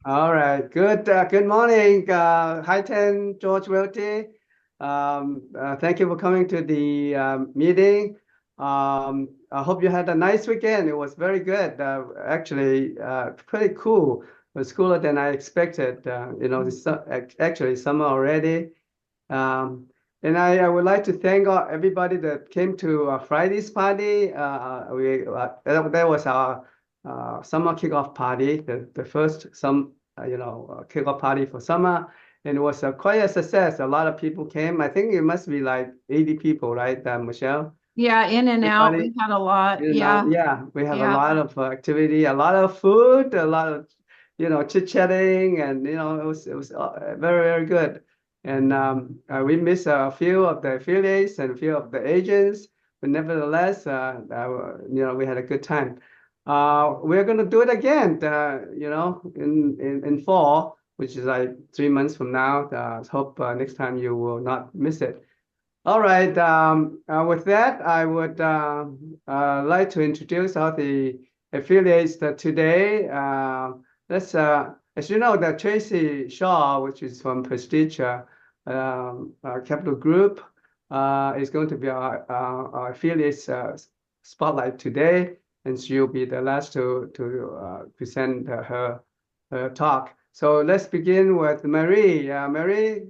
All right. Good morning. Hi, Ten George Wiltie. Thank you for coming to the meeting. I hope you had a nice weekend. It was very good. Actually, pretty cool. It was cooler than I expected. Actually summer already. Um, and I would like to thank everybody that came to Friday's party. That was our summer kickoff party, the first kickoff party for summer, and it was quite a success. A lot of people came. I think it must be like 80 people, right, Michelle? Yeah, in and out. Everybody, We had a lot. Yeah, yeah, we have a yeah. lot of activity, a lot of food, a lot of chit-chatting, and it was very very good. And we miss a few of the affiliates and a few of the agents, but nevertheless, we had a good time. We're gonna do it again, in fall, which is like 3 months from now. Hope next time you will not miss it. All right. With that, I would like to introduce all the affiliates that today. As you know, that Tracy Shaw, which is from Prestige Capital Group, is going to be our affiliates spotlight today, and she'll be the last to present her talk. So let's begin with Marie. Marie,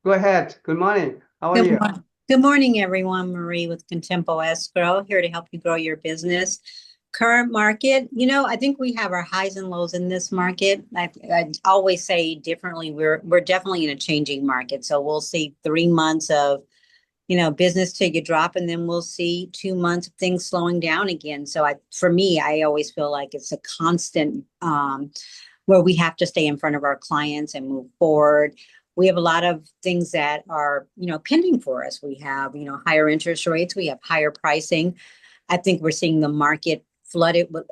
go ahead. Good morning. How are Good you? morning. Good morning, everyone. Marie with Contempo Escrow here to help you grow your business. Current market, I think we have our highs and lows in this market. I always say differently. We're definitely in a changing market. So we'll see 3 months of business take a drop, and then we'll see 2 months of things slowing down again. So for me, I always feel like it's a constant where we have to stay in front of our clients and move forward. We have a lot of things that are, pending for us. We have, higher interest rates. We have higher pricing. I think we're seeing the market flooded with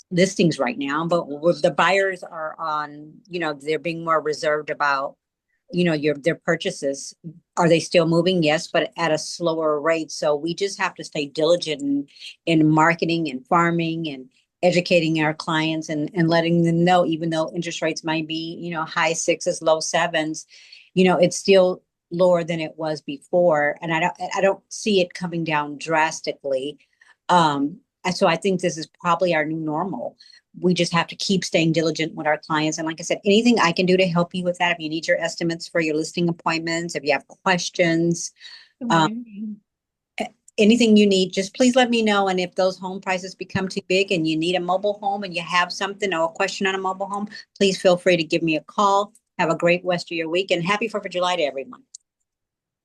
listings right now, but the buyers are on, they're being more reserved about their purchases. Are they still moving? Yes, but at a slower rate. So we just have to stay diligent in marketing and farming and educating our clients and letting them know, even though interest rates might be high sixes, low sevens, it's still lower than it was before, and I don't see it coming down drastically. So I think this is probably our new normal. We just have to keep staying diligent with our clients. And like I said, anything I can do to help you with that, if you need your estimates for your listing appointments, if you have questions, Good um, morning. anything you need, just please let me know. And if those home prices become too big and you need a mobile home and you have something or a question on a mobile home, please feel free to give me a call. Have a great rest of your week and happy 4th of July to everyone.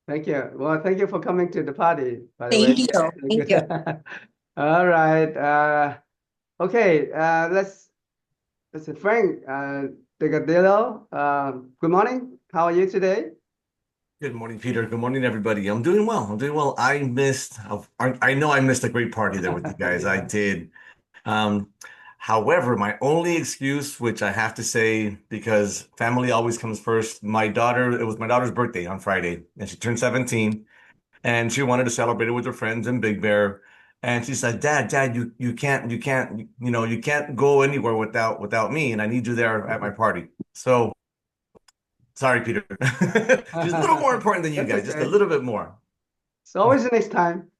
Thank you. Well, thank you for coming to the party, by the way. Thank you. Thank Thank you. you. All right. Okay. Let's see, Frank Degadillo. Good morning. How are you today? Good morning, Peter. Good morning, everybody. I'm doing well. I'm doing well. I know I missed a great party there with you guys. I Yeah. did. Um, However, my only excuse, which I have to say, because family always comes first, it was my daughter's birthday on Friday, and she turned 17, and she wanted to celebrate it with her friends in Big Bear. And she said, Dad, you can't go anywhere without me, and I need you there at my party. So sorry, Peter. She's a little more important than you That's guys, just a okay. little bit more. It's always the next time.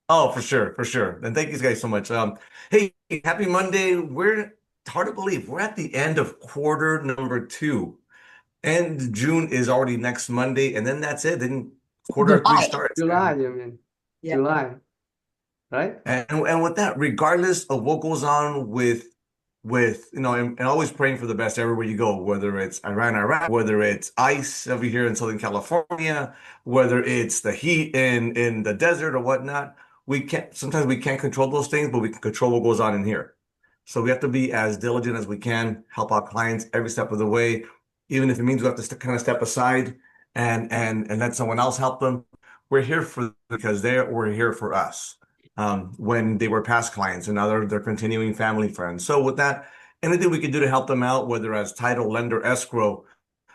Oh, for sure, for sure. And thank you guys so much. Hey, happy Monday. It's hard to believe we're at the end of quarter number two. And June is already next Monday, and then that's it. Then quarter three July. starts. July, you mean? Yeah. July, right? And with that, regardless of what goes on with and always praying for the best everywhere you go, whether it's Iraq, whether it's ice over here in Southern California, whether it's the heat in the desert or whatnot. We can't control those things, but we can control what goes on in here. So we have to be as diligent as we can, help our clients every step of the way, even if it means we have to kind of step aside and let someone else help them. We're here for because we're here for us when they were past clients and now they're continuing family friends. So with that, anything we can do to help them out, whether as title, lender, escrow,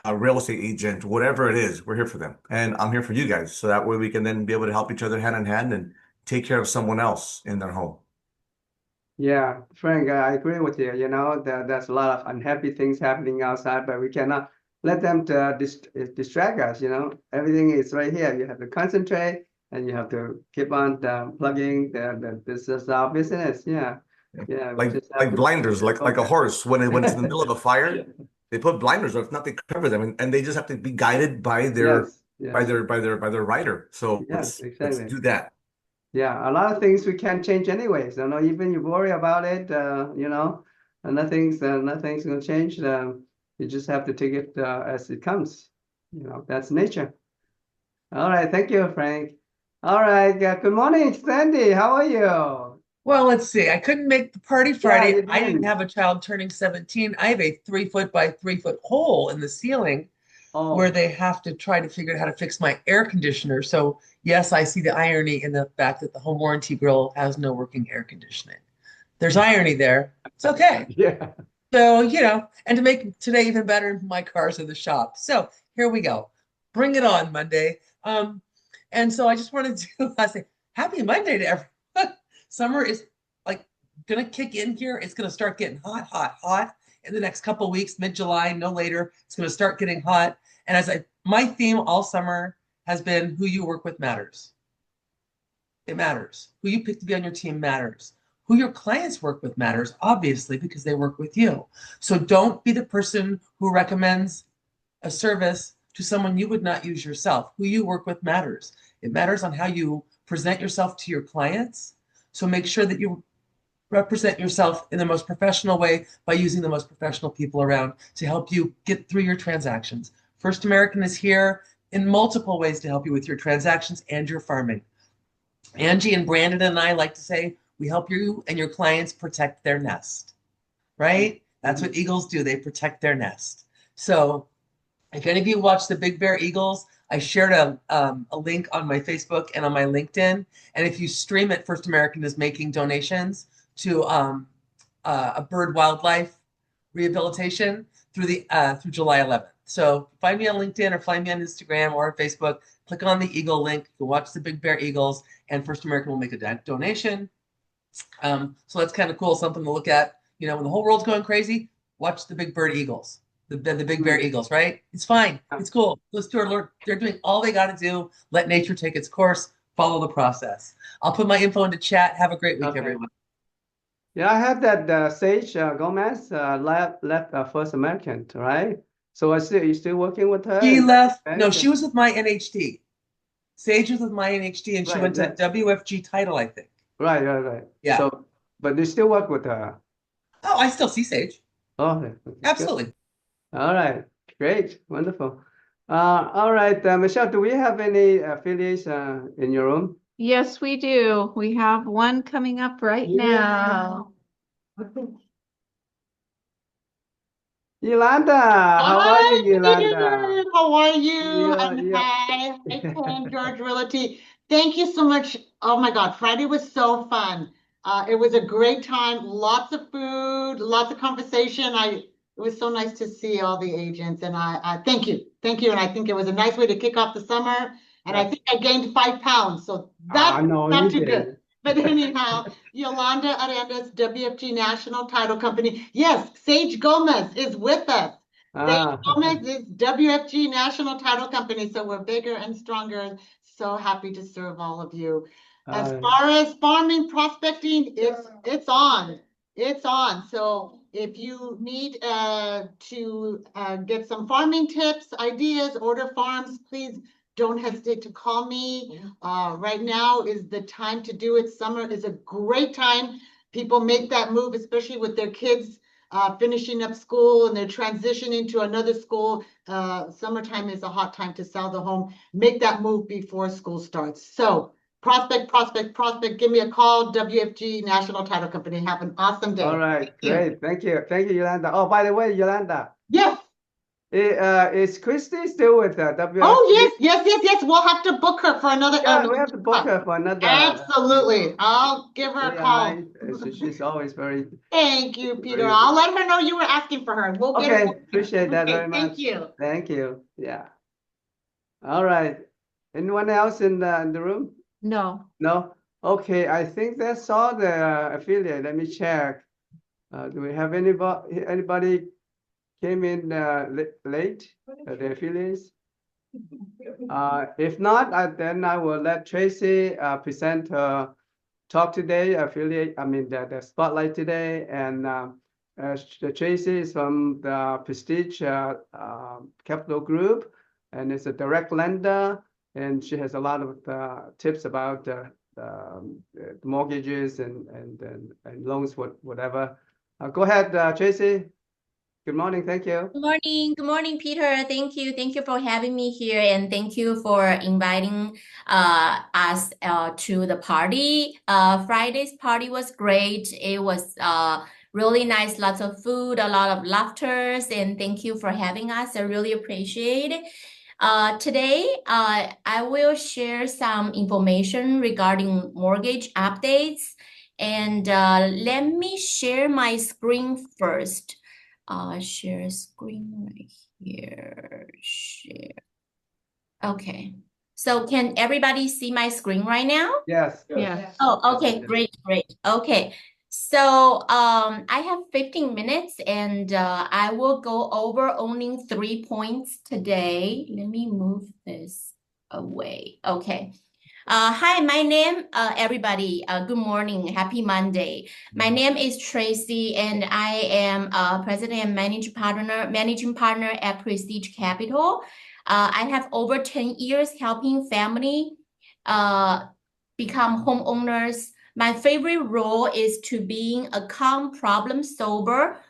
a real estate agent, whatever it is, we're here for them. And I'm here for you guys. So that way we can then be able to help each other hand in hand and take care of someone else in their home. Yeah, Frank, I agree with you. You know, there's a lot of unhappy things happening outside, but we cannot let them to distract us. You know, everything is right here. You have to concentrate and you have to keep on plugging this is our business. Yeah. Yeah. We just have Like to blinders, like a focus. horse when it's in the middle of a fire, they put blinders, or if not, they cover them, and they just have to be guided by Yes. Yes. by their rider. So Yes, let's exactly. do that. Yeah, a lot of things we can't change anyways. You know, even you worry about it, you know, and nothing's gonna change. You just have to take it as it comes. You know, that's nature. All right, thank you, Frank. All right, good morning, Sandy. How are you? Well, let's see. I couldn't make the party Yeah, Friday. you I didn't didn't. have a child turning 17. I have a 3 foot by 3 foot hole in the ceiling where Oh, they have to try to figure out how to fix my air conditioner. So, yes, I see the irony in the fact that the home warranty grill has no working air conditioning. There's irony there. It's okay. yeah. So, and to make today even better, my car's in the shop. So here we go. Bring it on, Monday. And so I just wanted to say happy Monday to everyone. Summer is like gonna kick in here. It's gonna start getting hot, hot, hot in the next couple of weeks, mid-July, no later. It's gonna start getting hot. And my theme all summer has been who you work with matters. It matters. Who you pick to be on your team matters. Who your clients work with matters, obviously, because they work with you. So don't be the person who recommends a service to someone you would not use yourself. Who you work with matters. It matters on how you present yourself to your clients. So make sure that you represent yourself in the most professional way by using the most professional people around to help you get through your transactions. First American is here in multiple ways to help you with your transactions and your farming. Angie and Brandon and I like to say, we help you and your clients protect their nest, right? That's what eagles do. They protect their nest. So if any of you watch the Big Bear Eagles, I shared a link on my Facebook and on my LinkedIn. And if you stream it, First American is making donations to a bird wildlife rehabilitation through July 11th. So find me on LinkedIn or find me on Instagram or on Facebook. Click on the Eagle link. You can watch the Big Bear Eagles, and First American will make a donation. So that's kind of cool, something to look at. When the whole world's going crazy, watch the Big Bird Eagles, the Big Bear Eagles, right? It's fine. It's cool. Let's do it. They're doing all they got to do. Let nature take its course. Follow the process. I'll put my info into chat. Have a great week, everyone. Yeah, I have that Sage Gomez left First American, right? So you still working with her? She left. No, she was with my NHD. Sage was with my NHD, and she Right, went to WFG title, I think. Right. Yeah. So, but you still work with her? Oh, I still see Sage. Oh, okay. Absolutely. Good. All right. Great. Wonderful. All right, Michelle, do we have any affiliates in your room? Yes, we do. We have one coming up right now. Yolanda, how are you, Yolanda? How are you? Yeah, And yeah. hi, Ken, George Realty. Thank you so much. Oh my God, Friday was so fun. It was a great time. Lots of food, lots of conversation. It was so nice to see all the agents, and I thank you, and I think it was a nice way to kick off the summer. And I think I gained 5 pounds, so that's no, not you too did. good. But anyhow, Yolanda Arandas, WFG National Title Company. Yes, Sage Gomez is with us. Sage Gomez is WFG National Title Company, so we're bigger and stronger. So happy to serve all of you. As far as farming, prospecting, it's on. It's on. So if you need to get some farming tips, ideas, order farms, please don't hesitate to call me. Right now is the time to do it. Summer is a great time. People make that move, especially with their kids finishing up school and they're transitioning to another school. Summertime is a hot time to sell the home. Make that move before school starts. So prospect. Give me a call. WFG National Title Company. Have an awesome day. All right, great. Thank you, Yolanda. Oh, by the way, Yolanda. Yes. Is Christy still with WFG? Oh, yes. We'll have to book her for another. Yeah, we have to book her for another. Absolutely. I'll give her a call. Nice. She's always very. Thank you, Peter. I'll let her know you were asking for her. We'll get her. Appreciate that very much. Thank you. Thank you. Yeah. All right. Anyone else in the room? No. No? Okay, I think that's all the affiliate. Let me check. Do we have anybody came in late? The affiliates? If not, then I will let Tracy present her talk today, affiliate, I mean, the spotlight today. And Tracy is from the Prestige Capital Group, and it's a direct lender. And she has a lot of tips about mortgages and loans, whatever. Go ahead, Tracy. Good morning. Thank you. Good morning. Good morning, Peter. Thank you. Thank you for having me here, and thank you for inviting us to the party. Friday's party was great. It was really nice, lots of food, a lot of laughters, and thank you for having us. I really appreciate it. Today, I will share some information regarding mortgage updates, and let me share my screen first. Share screen right here. Share. Okay. So can everybody see my screen right now? Yes. Yeah. Oh, okay, great. Okay. So I have 15 minutes and I will go over only 3 points today. Let me move this away. Okay. Hi, my name, everybody. Good morning. Happy Monday. My name is Tracy, and I am president and managing partner at Prestige Capital. I have over 10 years helping family become homeowners. My favorite role is to being a calm problem solver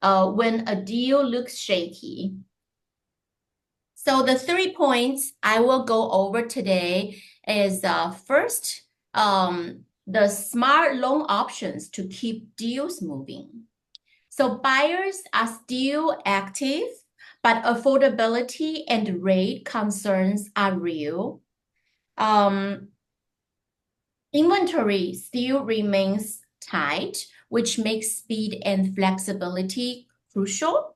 when a deal looks shaky. So the 3 points I will go over today is first, the smart loan options to keep deals moving. So buyers are still active, but affordability and rate concerns are real. Inventory still remains tight, which makes speed and flexibility crucial.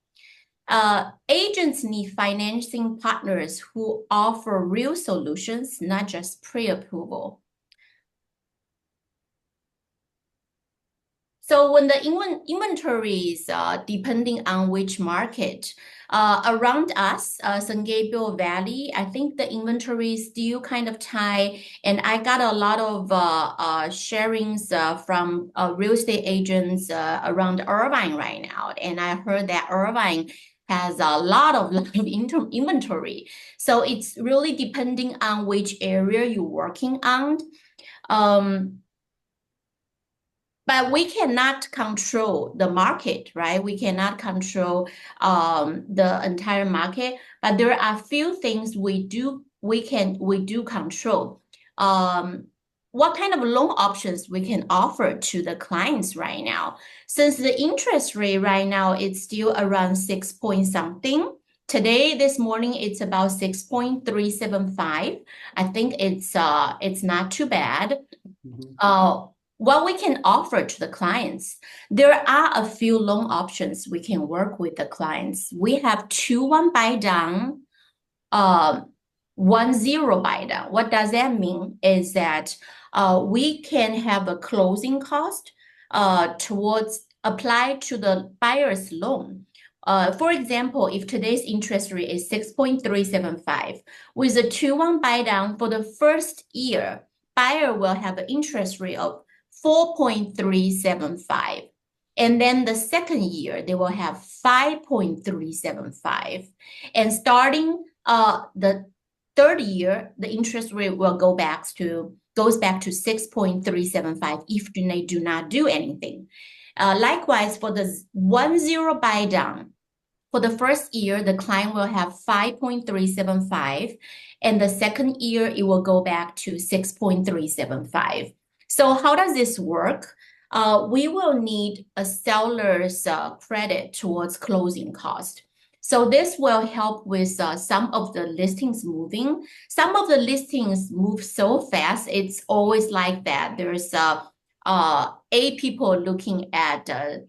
Agents need financing partners who offer real solutions, not just pre-approval. So when the inventories, depending on which market, around us, San Gabriel Valley, I think the inventory is still kind of tight. And I got a lot of sharings from real estate agents around Irvine right now. And I heard that Irvine has a lot of inventory. So it's really depending on which area you're working on. But we cannot control the market, right? We cannot control the entire market, but there are a few things we do control. What kind of loan options we can offer to the clients right now? Since the interest rate right now is still around 6 point something. Today, this morning, it's about 6.375. I think it's not too bad. What we can offer to the clients, there are a few loan options we can work with the clients. We have 2-1 buy down, 1-0 buy down. What does that mean? Is that we can have a closing cost applied to the buyer's loan. For example, if today's interest rate is 6.375, with a 2-1 buy down for the first year, buyer will have an interest rate of 4.375. And then the second year, they will have 5.375. And starting the third year, the interest rate will goes back to 6.375 if they do not do anything. Likewise, for the 1-0 buy down, for the first year, the client will have 5.375. And the second year, it will go back to 6.375. So how does this work? We will need a seller's credit towards closing cost. So this will help with some of the listings moving. Some of the listings move so fast, it's always like that. There's 8 people looking at 10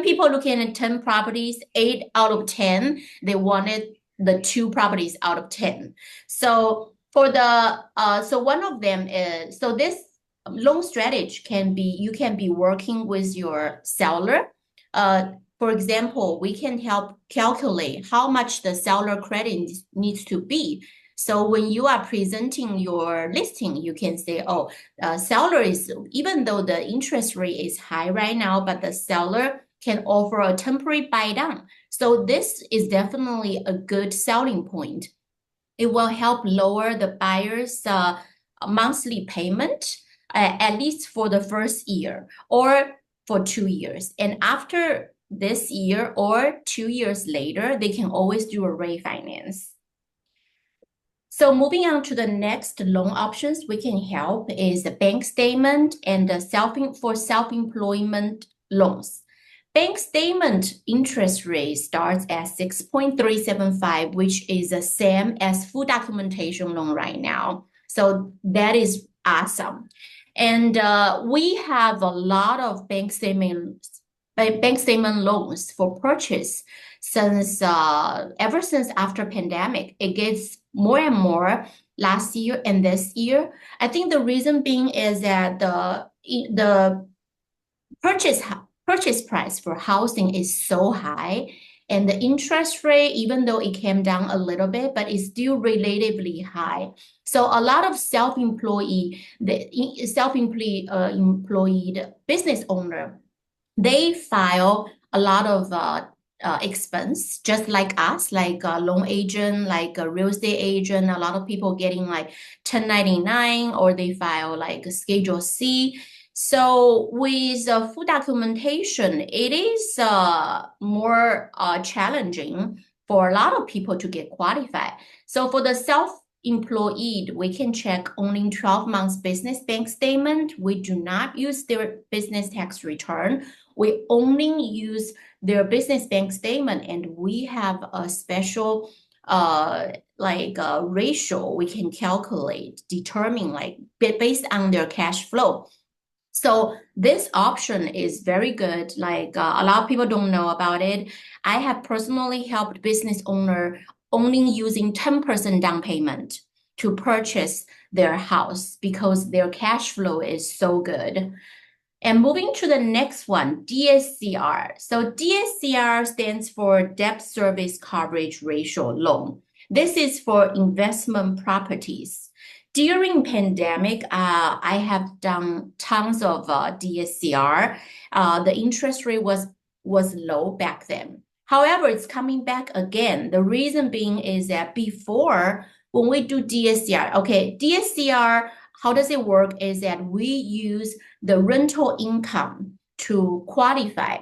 people looking at 10 properties, 8 out of 10, they wanted the 2 properties out of 10. So for the so one of them is, so this loan strategy can be, you can be working with your seller. For example, we can help calculate how much the seller credit needs to be. So when you are presenting your listing, you can say, oh, seller is, even though the interest rate is high right now, but the seller can offer a temporary buy down. So this is definitely a good selling point. It will help lower the buyer's monthly payment, at least for the first year or for 2 years. And after this year or 2 years later, they can always do a refinance. So moving on to the next loan options we can help is the bank statement and the self-employment loans. Bank statement interest rate starts at 6.375, which is the same as full documentation loan right now. So that is awesome. And we have a lot of bank statement loans for purchase since ever since after pandemic. It gets more and more last year and this year. I think the reason being is that the purchase price for housing is so high, and the interest rate, even though it came down a little bit, but it's still relatively high. So a lot of self-employed business owner, they file a lot of expense, just like us, like a loan agent, like a real estate agent. A lot of people getting like 1099, or they file like a Schedule C. So with full documentation, it is more challenging for a lot of people to get qualified. So for the self-employed, we can check only 12 months business bank statement. We do not use their business tax return. We only use their business bank statement, and we have a special ratio we can calculate, determine like based on their cash flow. So this option is very good. Like a lot of people don't know about it. I have personally helped business owner only using 10% down payment to purchase their house because their cash flow is so good. And moving to the next one, DSCR. So DSCR stands for Debt Service Coverage Ratio loan. This is for investment properties. During pandemic, I have done tons of DSCR. The interest rate was low back then. However, it's coming back again. The reason being is that before, when we do DSCR, okay, DSCR, how does it work is that we use the rental income to qualify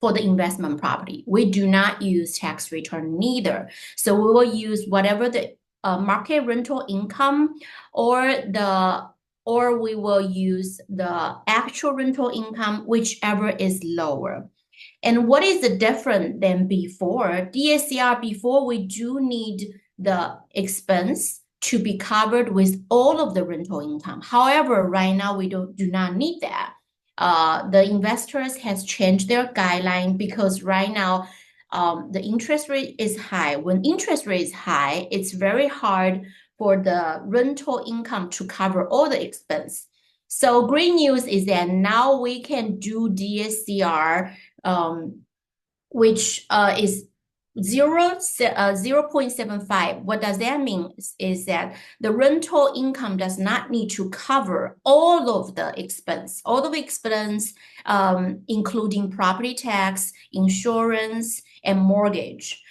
for the investment property. We do not use tax return neither. So we will use whatever the market rental income or we will use the actual rental income, whichever is lower. And what is the difference than before? DSCR, before we do need the expense to be covered with all of the rental income. However, right now we do not need that. The investors has changed their guideline because right now the interest rate is high. When interest rate is high, it's very hard for the rental income to cover all the expense. So great news is that now we can do DSCR, which is 0.75. What does that mean is that the rental income does not need to cover all of the expense, including property tax, insurance, and mortgage.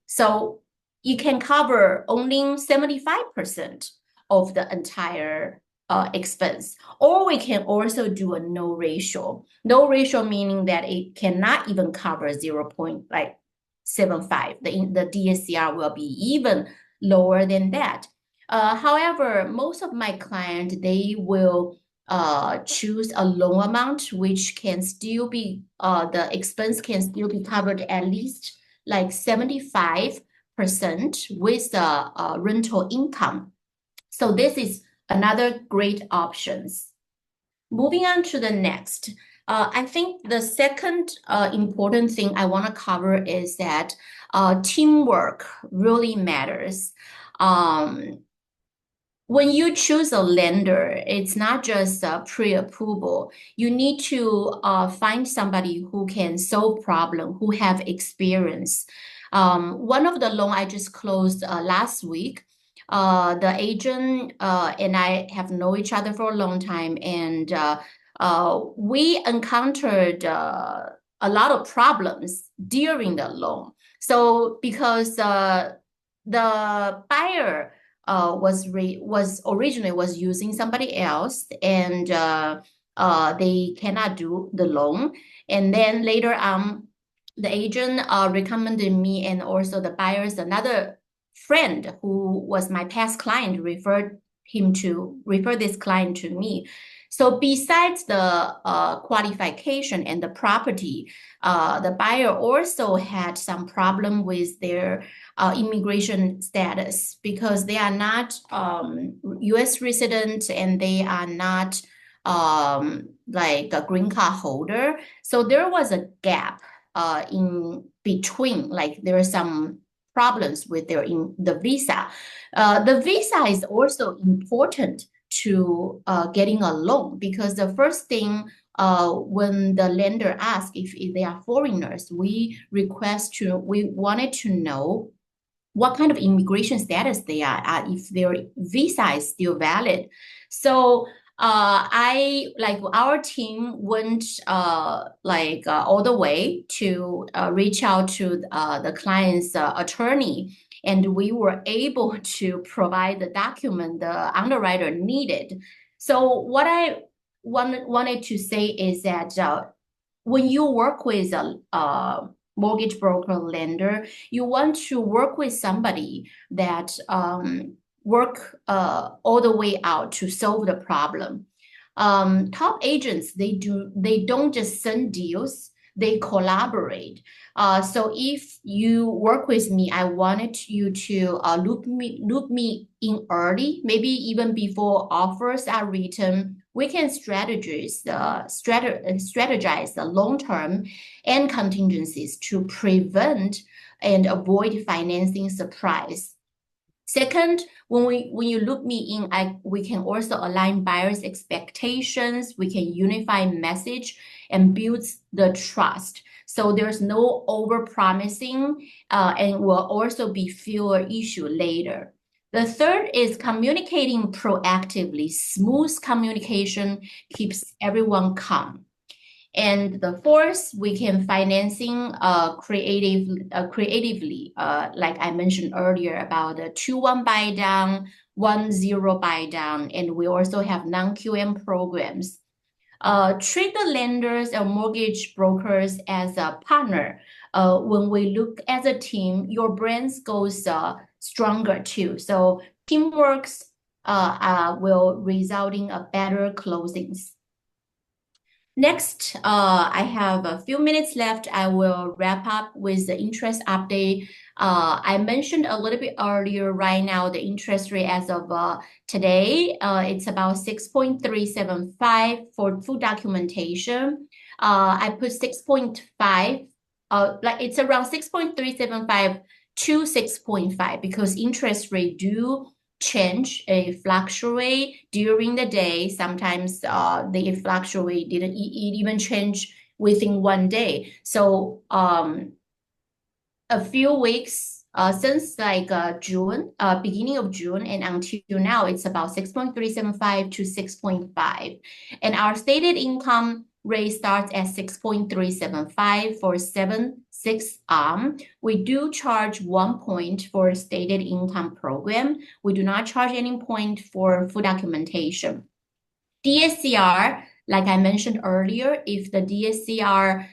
So you can cover only 75% of the entire expense, or we can also do a no ratio. No ratio meaning that it cannot even cover 0.75. The DSCR will be even lower than that. However, most of my clients, they will choose a loan amount which can still be, the expense can still be covered at least like 75% with the rental income. So this is another great options. Moving on to the next. I think the second important thing I want to cover is that teamwork really matters. when you choose a lender, it's not just pre-approval. You need to find somebody who can solve problem, who have experience. One of the loan I just closed last week, the agent and I have known each other for a long time, and we encountered a lot of problems during the loan. So because the buyer was originally using somebody else, and they cannot do the loan. And then later on, the agent recommended me, and also the buyer's another friend who was my past client referred this client to me. So besides the qualification and the property, the buyer also had some problem with their immigration status, because they are not U.S. residents, and they are not like a green card holder. So there was a gap in between, like there are some problems with the visa. The visa is also important to getting a loan, because the first thing when the lender asks if they are foreigners, we wanted to know what kind of immigration status they are, if their visa is still valid. So our team went all the way to reach out to the client's attorney, and we were able to provide the document the underwriter needed. So what I wanted to say is that when you work with a mortgage broker lender, you want to work with somebody that work all the way out to solve the problem. Top agents, they don't just send deals, they collaborate. So if you work with me, I wanted you to loop me in early, maybe even before offers are written. We can strategize the long-term and contingencies to prevent and avoid financing surprise. Second, when you loop me in, we can also align buyers' expectations. We can unify message and build the trust. So there's no over-promising, and will also be fewer issue later. The third is communicating proactively. Smooth communication keeps everyone calm. And the fourth, we can financing creatively, like I mentioned earlier about the 2-1 buy down, 1-0 buy down, and we also have non-QM programs. Treat the lenders or mortgage brokers as a partner. When we look as a team, your brands goes stronger too. So teamwork will result in a better closings. Next, I have a few minutes left. I will wrap up with the interest update. I mentioned a little bit earlier, right now, the interest rate as of today, it's about 6.375 for full documentation. I put 6.5, it's around 6.375 to 6.5, because interest rate do change, fluctuate during the day. Sometimes they fluctuate, it even change within one day. So a few weeks since June, beginning of June, and until now, it's about 6.375 to 6.5. And our stated income rate starts at 6.375 for 7/6 arm. We do charge 1 point for stated income program. We do not charge any point for full documentation. DSCR, like I mentioned earlier, if the DSCR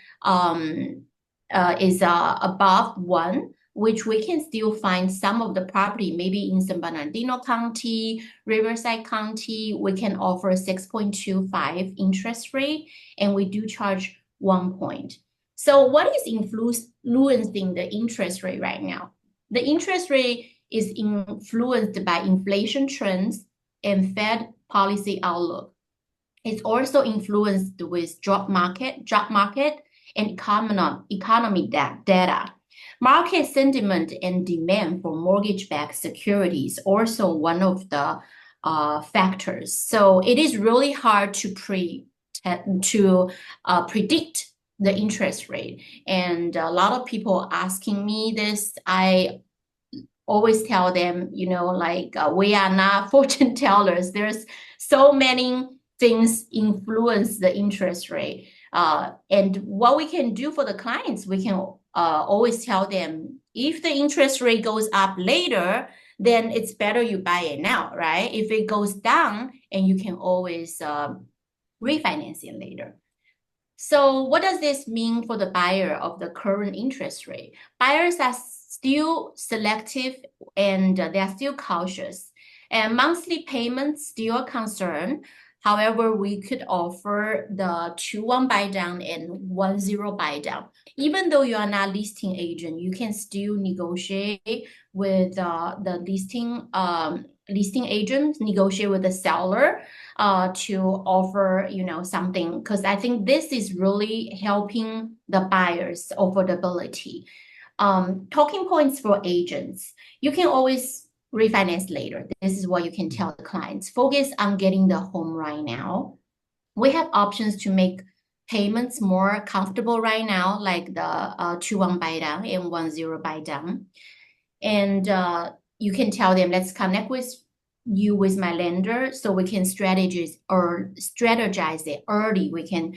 is above 1, which we can still find some of the property, maybe in San Bernardino County, Riverside County, we can offer 6.25 interest rate, and we do charge 1 point. So what is influencing the interest rate right now? The interest rate is influenced by inflation trends and Fed policy outlook. It's also influenced with job market, and economic data. Market sentiment and demand for mortgage-backed securities also one of the factors. So it is really hard to predict the interest rate. And a lot of people asking me this. I always tell them, you know, like we are not fortune tellers. There's so many things influence the interest rate. And what we can do for the clients, we can always tell them, if the interest rate goes up later, then it's better you buy it now, right? If it goes down, and you can always refinance it later. So what does this mean for the buyer of the current interest rate? Buyers are still selective, and they are still cautious, and monthly payments still a concern. However, we could offer the 2-1 buy down and 1-0 buy down. Even though you are not listing agent, you can still negotiate with the listing agent, negotiate with the seller to offer, you know, something, because I think this is really helping the buyers' affordability. Talking points for agents. You can always refinance later. This is what you can tell the clients. Focus on getting the home right now. We have options to make payments more comfortable right now, like the 2-1 buy down and 1-0 buy down. And you can tell them, let's connect with my lender so we can strategize it early. We can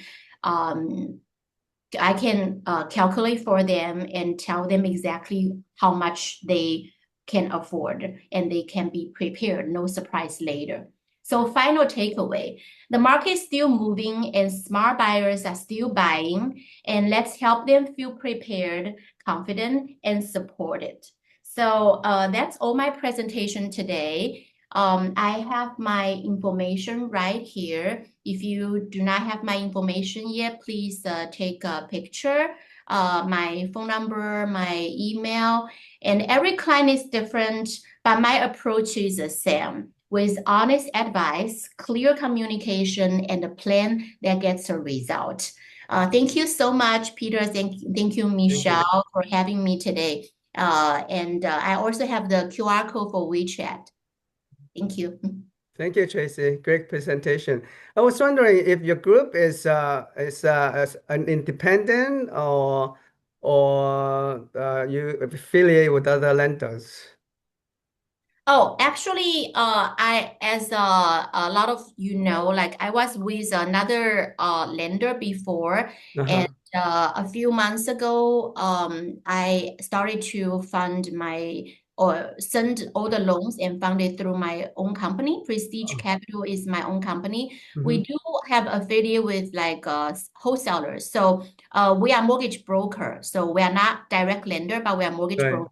I can calculate for them and tell them exactly how much they can afford, and they can be prepared, no surprise later. So final takeaway, the market is still moving and smart buyers are still buying, and let's help them feel prepared, confident, and supported. So that's all my presentation today. I have my information right here. If you do not have my information yet, please take a picture, my phone number, my email, and every client is different, but my approach is the same, with honest advice, clear communication, and a plan that gets a result. Thank you so much, Peter. Thank you, Michelle, for having me today. And I also have the QR code for WeChat. Thank you. Thank you, Tracy. Great presentation. I was wondering if your group is an independent or you affiliate with other lenders. Oh, actually, as a lot of you know, like I was with another lender before, and a few months ago, I started to fund or send all the loans and fund it through my own company. Prestige Capital is my own company. We do have affiliate with like wholesalers. So we are mortgage broker. So we are not direct lender, but we are mortgage broker.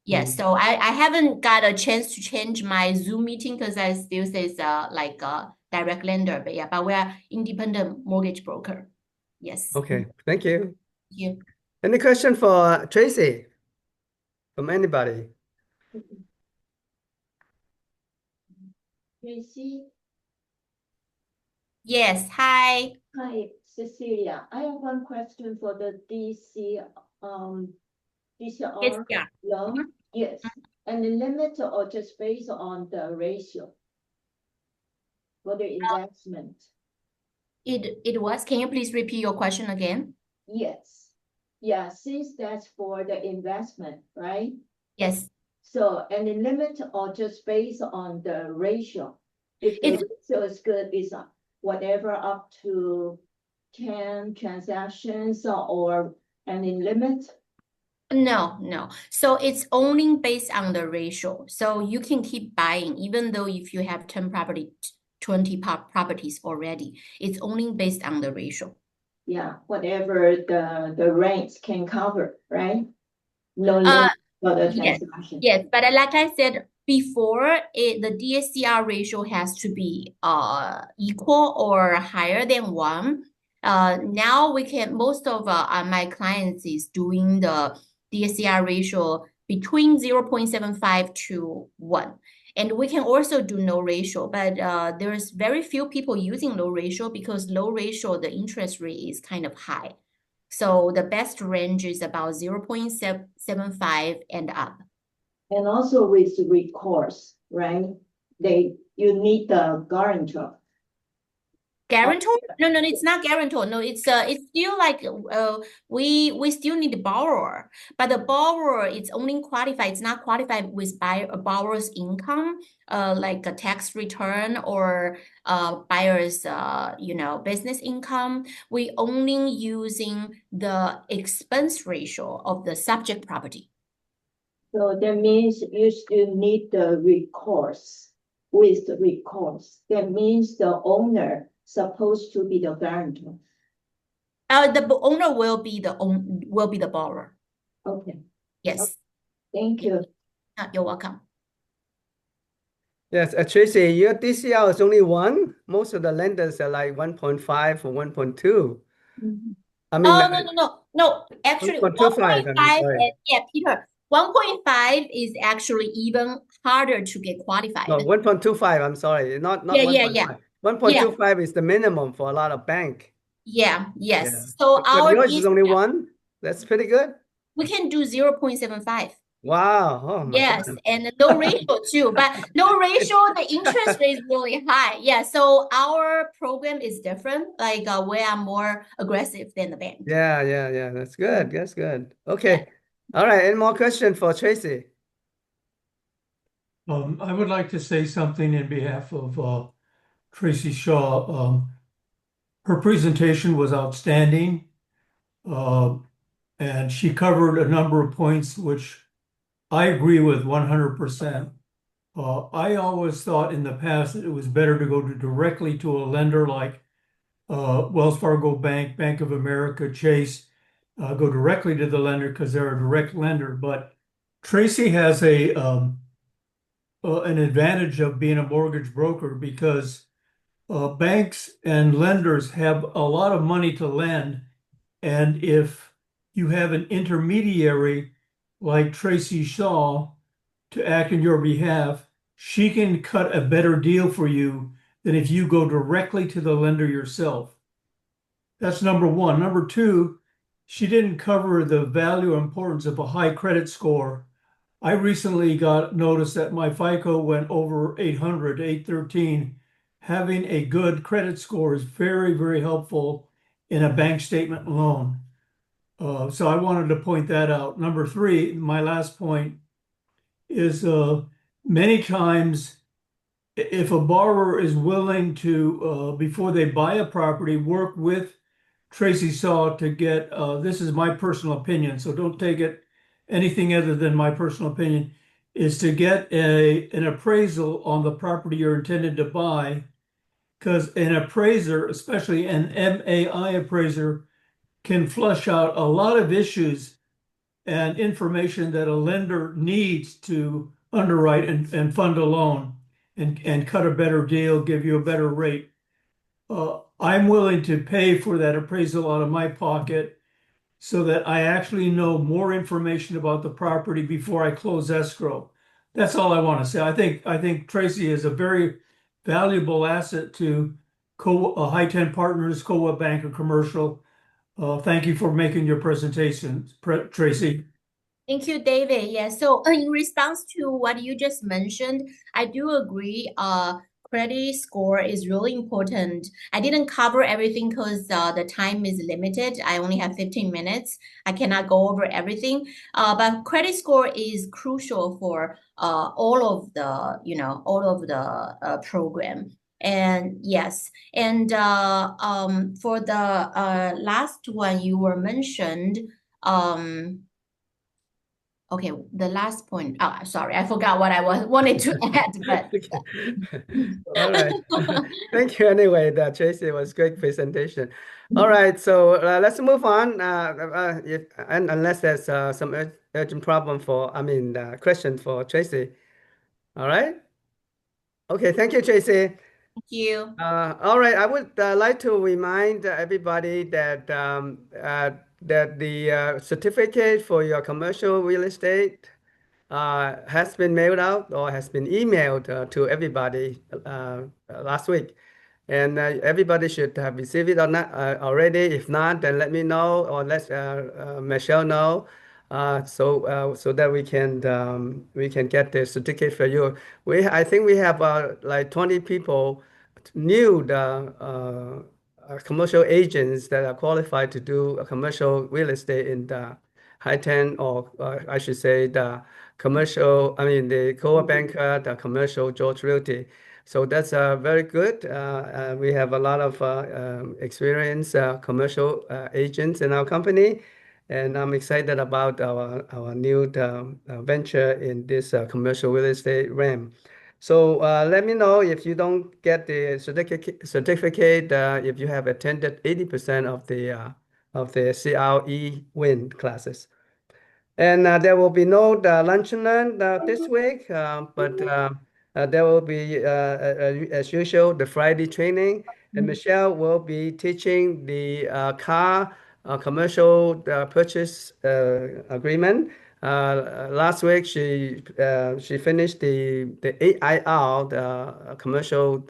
Yes, so I haven't got a chance to change my Zoom meeting because I still says like a direct lender, but yeah, but we are independent mortgage broker. Yes. Okay, thank you. Thank you. Any question for Tracy from anybody? Tracy? Yes, hi. Hi, Cecilia. I have one question for the DCR loan. Yes. And the limit or just based on the ratio for the investment? It was. Can you please repeat your question again? Yes. Yeah, since that's for the investment, right? Yes. So, and the limit or just based on the ratio? If the ratio is good, is whatever up to 10 transactions or any limit? No. So it's only based on the ratio. So you can keep buying even though if you have 10 20 properties already. It's only based on the ratio. Yeah, whatever the ranks can cover, right? No limit for the transaction. Yes, but like I said before, the DSCR ratio has to be equal or higher than 1. Now most of my clients is doing the DSCR ratio between 0.75 to 1. And we can also do no ratio, but there's very few people using low ratio because low ratio, the interest rate is kind of high. So the best range is about 0.75 and up. And also with recourse, right? you need the guarantor. Guarantor? No, it's not guarantor. No, it's still like we still need the borrower, but the borrower is only qualified. It's not qualified with a borrower's income, like a tax return or buyer's business income. We only using the expense ratio of the subject property. So that means you still need the recourse. With the recourse, that means the owner supposed to be the guarantor. The owner will be the borrower. Okay, Yes. thank you. You're welcome. Yes, Tracy, your DCL is only 1. Most of the lenders are like 1.5 or 1.2. I mean, No. Actually, 1.25. 1.5, Sorry. yeah, Peter, 1.5 is actually even harder to get qualified. No, 1.25. I'm sorry, not Yeah. 1.5. 1.25 is the minimum for a lot of bank. Yes. Yeah. So But our yours is only 1. That's pretty good. we can do 0.75. Wow. Oh my Yes, God. and no ratio too, but no ratio, the interest rate is really high. Yeah, so our program is different. Like we are more aggressive than the bank. Yeah. That's good. That's good. Okay. All right. Any more questions for Tracy? I would like to say something in behalf of Tracy Shaw. Her presentation was outstanding, and she covered a number of points which I agree with 100%. I always thought in the past that it was better to go directly to a lender like Wells Fargo Bank, Bank of America, Chase, go directly to the lender because they're a direct lender. But Tracy has an advantage of being a mortgage broker because banks and lenders have a lot of money to lend. And if you have an intermediary like Tracy Shaw to act on your behalf, she can cut a better deal for you than if you go directly to the lender yourself. That's number one. Number two, she didn't cover the value or importance of a high credit score. I recently got notice that my FICO went over 800, 813. Having a good credit score is very, very helpful in a bank statement loan. So I wanted to point that out. Number three, my last point is many times if a borrower is willing to, before they buy a property, work with Tracy Shaw to get, this is my personal opinion, so don't take it anything other than my personal opinion, is to get an appraisal on the property you're intended to buy, because an appraiser, especially an MAI appraiser, can flush out a lot of issues and information that a lender needs to underwrite and fund a loan and cut a better deal, give you a better rate. I'm willing to pay for that appraisal out of my pocket so that I actually know more information about the property before I close escrow. That's all I want to say. I think Tracy is a very valuable asset to High 10 Partners, COA Bank, or Commercial. Thank you for making your presentation, Tracy. Thank you, David. Yeah, so in response to what you just mentioned, I do agree. Credit score is really important. I didn't cover everything because the time is limited. I only have 15 minutes. I cannot go over everything. But credit score is crucial for all of the program. And yes, and for the last one you were mentioned, okay, the last point. Oh, sorry, I forgot what I wanted to add, but All right. Thank you anyway, Tracy. It was a great presentation. All right, so let's move on. Unless there's some urgent problem question for Tracy. All right. Okay, thank you, Tracy. thank you. All right, I would like to remind everybody that that the certificate for your commercial real estate has been mailed out or has been emailed to everybody last week. And everybody should have received it or not already. If not, then let me know or let Michelle know. so that we can get the certificate for you. I think we have like 20 people, new commercial agents that are qualified to do a commercial real estate in the high ten, or I should say the commercial. I mean the co-op banker, the commercial George Realty. So that's very good. We have a lot of experienced commercial agents in our company, and I'm excited about our new venture in this commercial real estate realm. So let me know if you don't get the certificate if you have attended 80% of the CRE win classes. And there will be no lunch and learn this week, but there will be, as usual, the Friday training. And Michelle will be teaching the car commercial purchase agreement. Last week, she finished the AIR, the commercial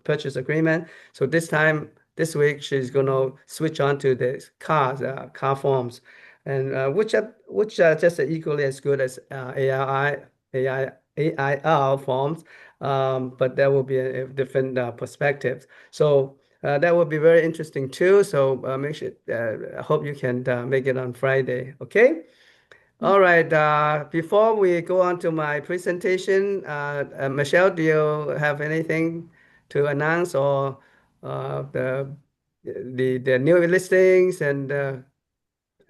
purchase agreement. So this week, she's going to switch on to the car forms, and which are just equally as good as AIR forms, but there will be a different perspectives. So that will be very interesting too. So make sure. I hope you can make it on Friday. Okay. All right. Before we go on to my presentation, Michelle, do you have anything to announce, or the new listings and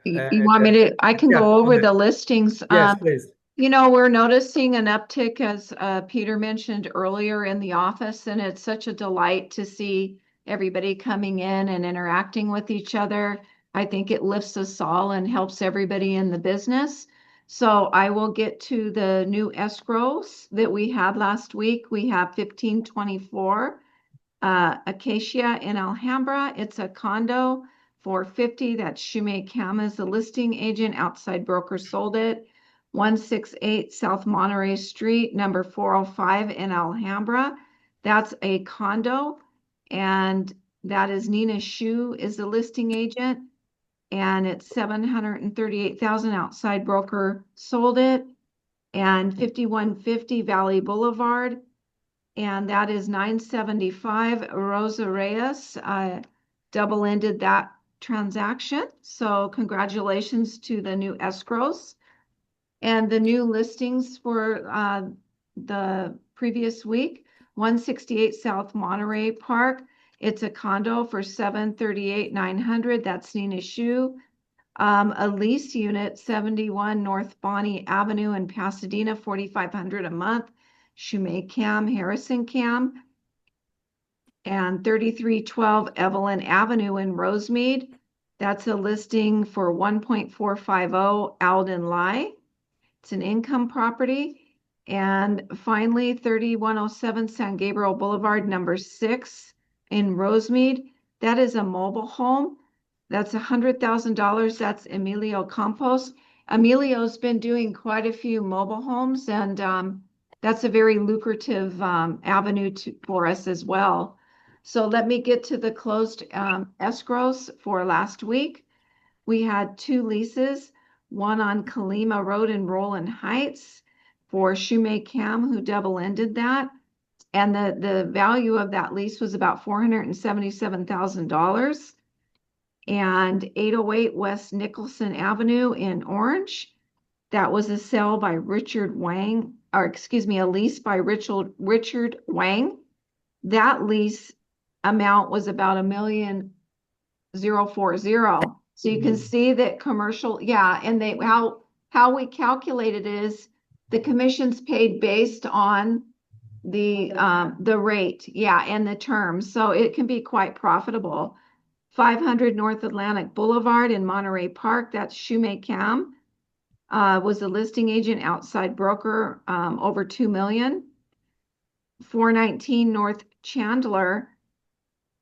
You want me to, I can yeah, go go over ahead. the listings. Yes, please. You know, we're noticing an uptick, as Peter mentioned earlier, in the office, and it's such a delight to see everybody coming in and interacting with each other. I think it lifts us all and helps everybody in the business. So I will get to the new escrows that we had last week. We have 1524 Acacia in Alhambra. It's a condo for 50. That's Shumei Kam as the listing agent. Outside broker sold it. 168 South Monterey Street, number 405 in Alhambra. That's a condo, and that is Nina Shu is the listing agent, and it's 738,000. Outside broker sold it. And 5150 Valley Boulevard, and that is 975 Rosa Reyes. Double-ended that transaction. So congratulations to the new escrows. And the new listings for the previous week, 168 South Monterey Park. It's a condo for 738,900. That's Nina Shu. A lease unit, 71 North Bonnie Avenue in Pasadena, 4,500 a month. Shumei Kam, Harrison Kam. And 3312 Evelyn Avenue in Rosemead. That's a listing for 1.450 Alden Lai. It's an income property. And finally, 3107 San Gabriel Boulevard, number 6 in Rosemead. That is a mobile home. That's $100,000. That's Emilio Campos. Emilio's been doing quite a few mobile homes, and that's a very lucrative avenue for us as well. So let me get to the closed escrows for last week. We had 2 leases, one on Kalima Road in Roland Heights for Shumei Kam, who double-ended that. And the value of that lease was about $477,000. And 808 West Nicholson Avenue in Orange. That was a sale by Richard Wang, or excuse me, a lease by Richard Wang. That lease amount was about $1,000,040. So you can see that commercial, yeah, and how we calculate it is the commission's paid based on the rate, yeah, and the terms. So it can be quite profitable. 500 North Atlantic Boulevard in Monterey Park, that's Shumei Kam, was the listing agent, outside broker, over $2 million. 419 North Chandler,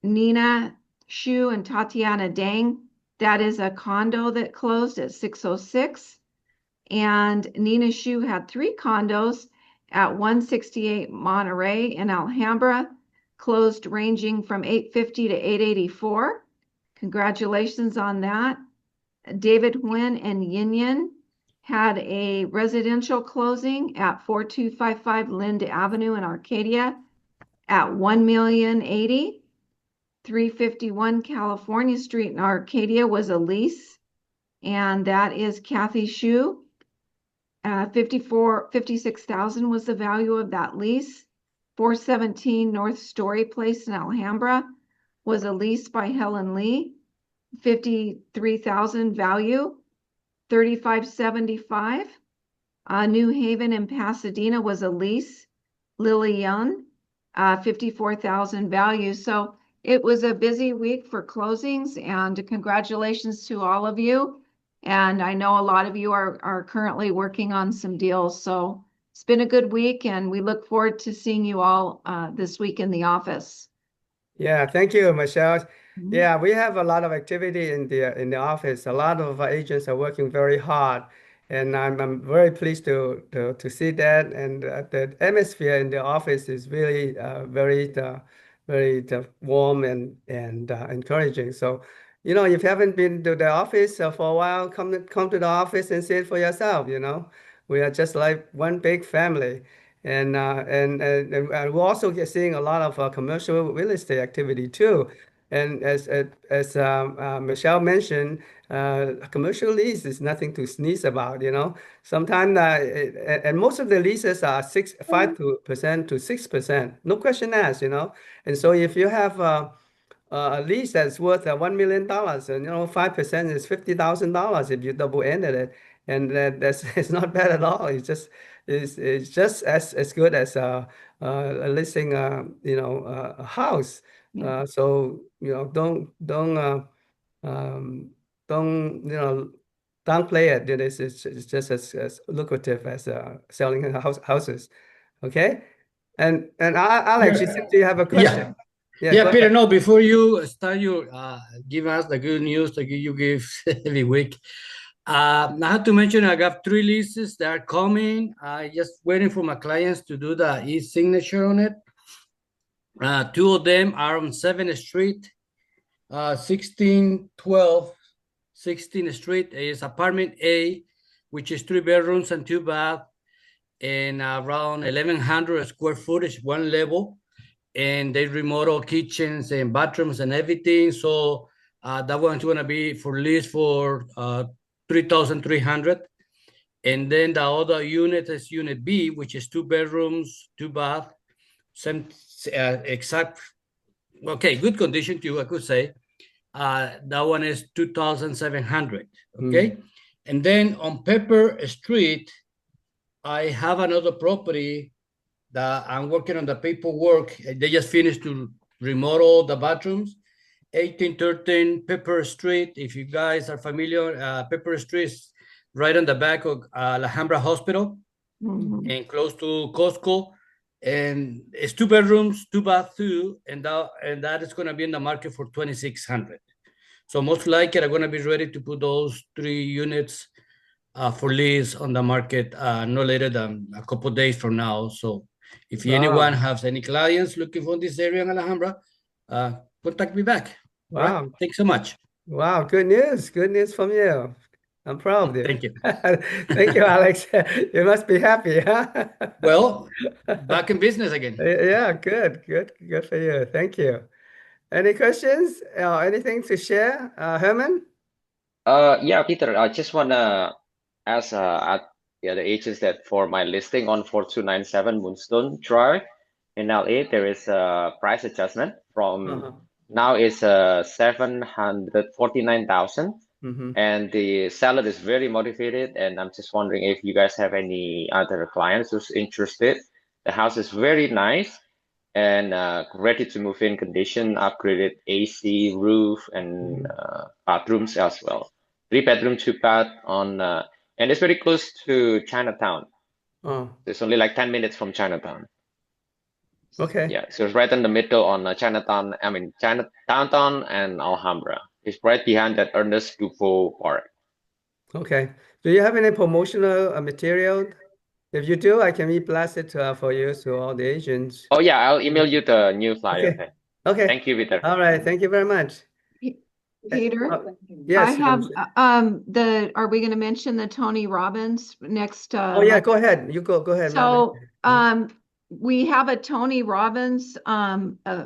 Nina Shu and Tatiana Dang, that is a condo that closed at 606. And Nina Shu had 3 condos at 168 Monterey in Alhambra, closed ranging from 850 to 884. Congratulations on that. David Nguyen and Yin Yin had a residential closing at 4255 Lind Avenue in Arcadia at $1,080,000. 351 California Street in Arcadia was a lease, and that is Kathy Shu. 56,000 was the value of that lease. 417 North Story Place in Alhambra was a lease by Helen Lee. 53,000 value. 3575 New Haven in Pasadena was a lease. Lily Young, 54,000 value. So it was a busy week for closings, and congratulations to all of you. And I know a lot of you are currently working on some deals. So it's been a good week, and we look forward to seeing you all this week in the office. Yeah, thank you, Michelle. Mhm. Yeah, we have a lot of activity in the office. A lot of agents are working very hard, and I'm very pleased to see that. And the atmosphere in the office is really very warm and encouraging. So, if you haven't been to the office for a while, come to the office and see it for yourself. We are just like one big family. And we're also seeing a lot of commercial real estate activity too. And as Michelle mentioned, commercial lease is nothing to sneeze about. Sometimes and most of the leases are 5% to 6%, no question asked. And so if you have a lease that's worth $1 million, and 5% is $50,000 if you double-ended it, and that's it's not bad at all. It's just as good as listing a house. Yeah. So don't downplay it. It's just as lucrative as selling houses. Okay, and Alex, you seem to have a question. Yeah, Go Peter, ahead. no, before you start your give us the good news like you give every week. I have to mention I got 3 leases that are coming. I just waiting for my clients to do the e-signature on it. 2 of them are on 7th Street, 1612 16th Street is apartment A, which is 3 bedrooms and 2 baths, and around 1,100 square footage, 1 level. And they remodel kitchens and bathrooms and everything. So that one's going to be for lease for 3,300. And then the other unit is unit B, which is 2 bedrooms, 2 baths, same exact, okay, good condition too, I could say. That one is 2,700. Okay. And then on Pepper Street, I have another property that I'm working on the paperwork. They just finished to remodel the bathrooms. 1813 Pepper Street. If you guys are familiar, Pepper Street is right on the back of Alhambra Hospital and close to Costco. And it's 2 bedrooms, 2 baths too, and that is going to be in the market for 2,600. So most likely I'm going to be ready to put those 3 units for lease on the market no later than a couple of days from now. So if anyone has any clients looking for this area in Alhambra, contact me back. Wow. All right? Thanks so much. Wow. Good news. Good news from you. I'm proud of you. Thank you. Thank you, Alex. You must be happy, huh? Well, back in business again. Yeah, good for you. Thank you. Any questions? Anything to share, Herman? Yeah, Peter, I just want to ask the other agents that for my listing on 4297 Moonstone Drive in LA, there is a price adjustment from now is 749,000. And the seller is very motivated, and I'm just wondering if you guys have any other clients who's interested. The house is very nice and ready to move in condition, upgraded AC, roof, and bathrooms as well. 3 bedroom, 2 bath on, and it's very close to Chinatown. It's only like 10 minutes from Chinatown. Okay. Yeah, so it's right in the middle on Chinatown downtown and Alhambra. It's right behind that Ernest Dufo Park. Okay. Do you have any promotional material? If you do, I can blast it for you to all the agents. Oh yeah, I'll email you the new flyer. Okay. Okay. Thank you, Peter. All right. Thank you very much. Peter, I Yes. have, are we gonna mention the Tony Robbins next? Oh, yeah, go ahead. You go ahead, So, Marvin. we have a Tony Robbins,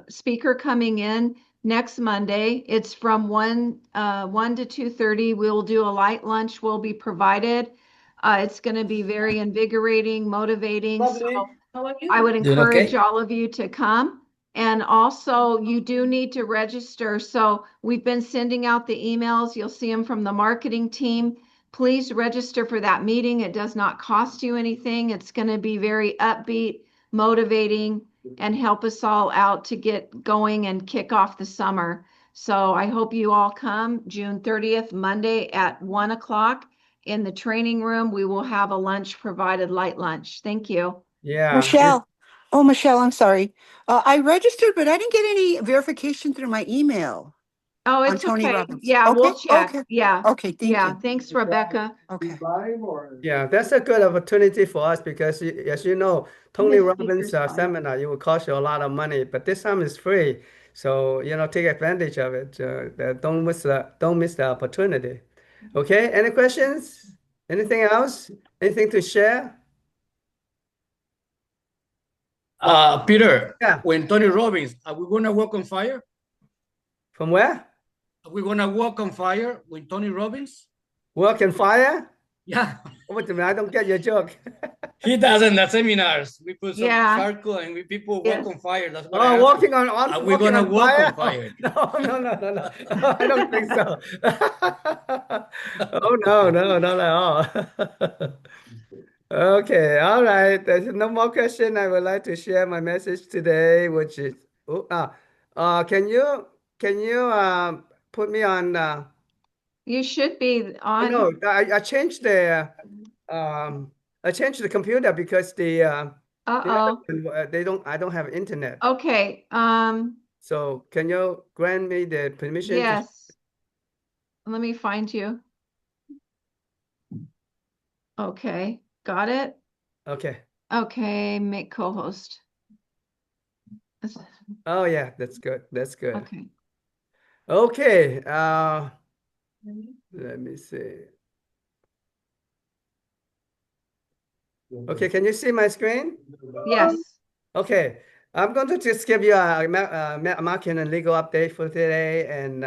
speaker coming in next Monday. It's from 1 to 2:30. We'll do a light lunch will be provided. It's gonna be very invigorating, motivating. So I would Doing encourage okay? all of you to come. And also, you do need to register. So we've been sending out the emails. You'll see them from the marketing team. Please register for that meeting. It does not cost you anything. It's going to be very upbeat, motivating, and help us all out to get going and kick off the summer. So I hope you all come June 30th, Monday at 1 o'clock in the training room. We will have a lunch provided, light lunch. Thank you. Yeah. Michelle. Oh, Michelle, I'm sorry. I registered, but I didn't get any verification through my email. Oh, on it's Tony okay. Robbins. Yeah, Okay, we'll check. okay. Yeah. Okay, thank Yeah. you. Thanks, Rebecca. Okay. Yeah, that's a good opportunity for us because, as you know, Tony His Robbins speaker's fine. seminar, it will cost you a lot of money, but this time it's free. So, take advantage of it. Don't miss the opportunity. Okay, any questions? Anything else? Anything to share? Peter, Yeah. when Tony Robbins, are we gonna walk on fire? From where? Are we gonna walk on fire when Tony Robbins? Work and fire? Yeah. Wait a minute, I don't get your joke. He does in the seminars. We put some Yeah. charcoal and we people walk Yes. on fire. That's what I Oh, asked walking you. on Are we walking gonna on walk fire? on fire? No. I don't think so. Oh, no, not at all. Okay, all right. There's no more question. I would like to share my message today, which is, can you put me on? You should be on. No, I changed the computer because the other Uh-oh. one, I don't have internet. Okay. So can you grant me the permission? Yes. Let me find you. Okay. Got it? Okay. Okay. Make co-host. Oh yeah, that's good. That's good. Okay. Okay. Let me see. Okay, can you see my screen? Yes. Okay, I'm going to just give you a market and legal update for today and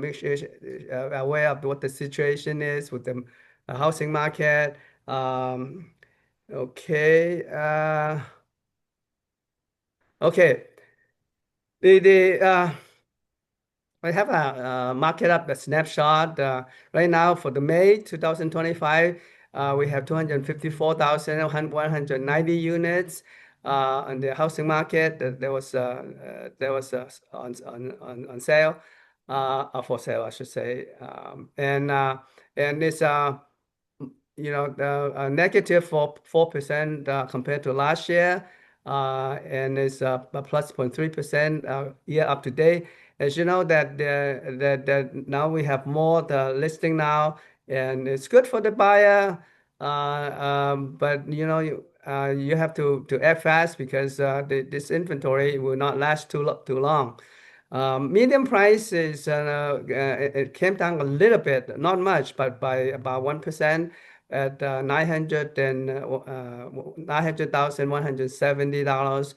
make sure you're aware of what the situation is with the housing market. Okay. Okay. I have a market up a snapshot right now for the May 2025. We have 254,190 units on the housing market. There was on sale, for sale, I should say, and it's the negative for 4% compared to last year, and it's a plus 0.3% year up to date. As you know that now we have more the listing now, and it's good for the buyer. But you have to act fast because this inventory will not last too long. Median price is it came down a little bit, not much, but by about 1% at $900,170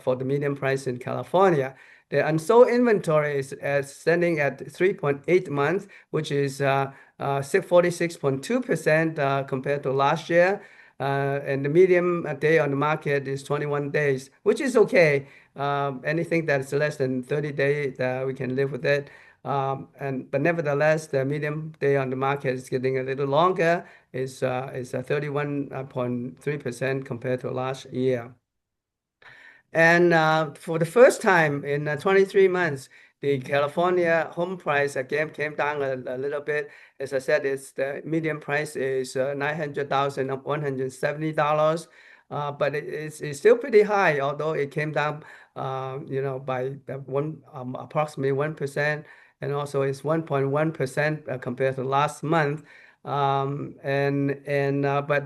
for the median price in California. The unsold inventory is standing at 3.8 months, which is 46.2% compared to last year. And the median day on the market is 21 days, which is okay. Anything that's less than 30 days, we can live with it. But nevertheless, the median day on the market is getting a little longer. It's 31.3% compared to last year. And for the first time in 23 months, the California home price again came down a little bit. As I said, the median price is $900,170. But it's still pretty high, although it came down, by approximately 1%, and also it's 1.1% compared to last month. But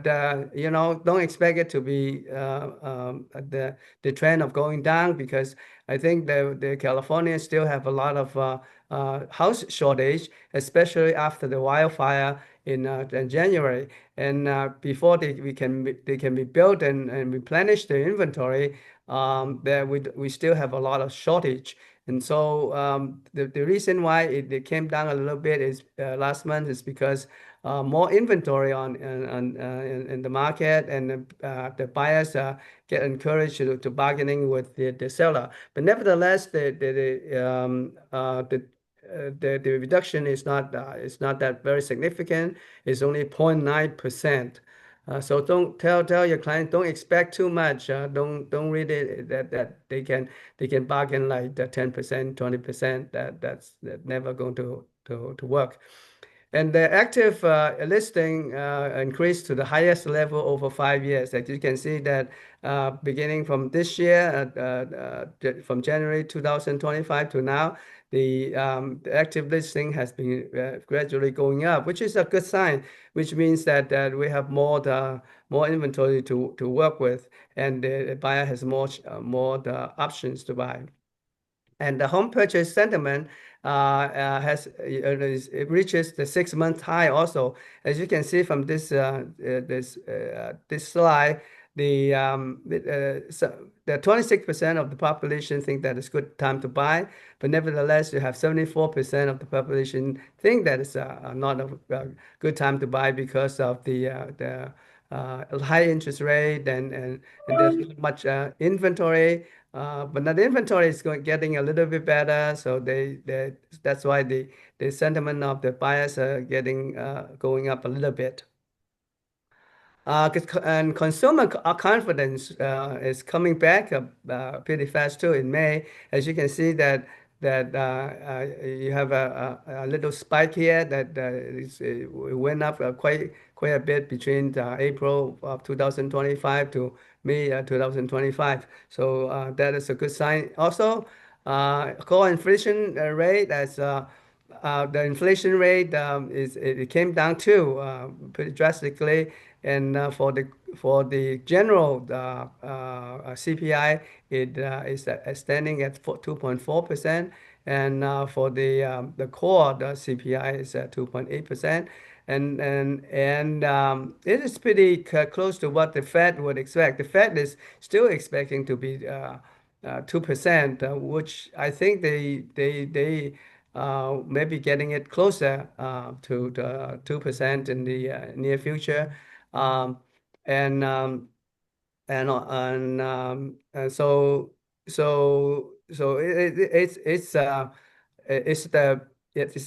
don't expect it to be the trend of going down, because I think the California still have a lot of house shortage, especially after the wildfire in January. And before they can be built and replenish the inventory, there we still have a lot of shortage. And so the reason why it came down a little bit is last month is because more inventory in the market, and the buyers get encouraged to bargaining with the seller. But nevertheless, the reduction is not that very significant. It's only 0.9%. So don't tell your client, don't expect too much. Don't read it that they can bargain like the 10%, 20%. That's never going to work. And the active listing increased to the highest level over 5 years. As you can see that beginning from this year, from January 2025 to now, the active listing has been gradually going up, which is a good sign, which means that we have more inventory to work with, and the buyer has more options to buy. And the home purchase sentiment it reaches the 6-month high also. As you can see from this slide, the 26% of the population think that it's good time to buy, but nevertheless, you have 74% of the population think that it's not a good time to buy because of the high interest rate, and there's not much inventory. But now the inventory is getting a little bit better, so that's why the sentiment of the buyers are going up a little bit. And consumer confidence is coming back pretty fast too in May. As you can see that you have a little spike here that it went up quite a bit between April of 2025 to May 2025. So that is a good sign. Also, core inflation rate, as the inflation rate it came down too pretty drastically, and for the general CPI, it is standing at 2.4%, and for the core CPI is at 2.8%, and it is pretty close to what the Fed would expect. The Fed is still expecting to be 2%, which I think they maybe getting it closer to the 2% in the near future. And so it's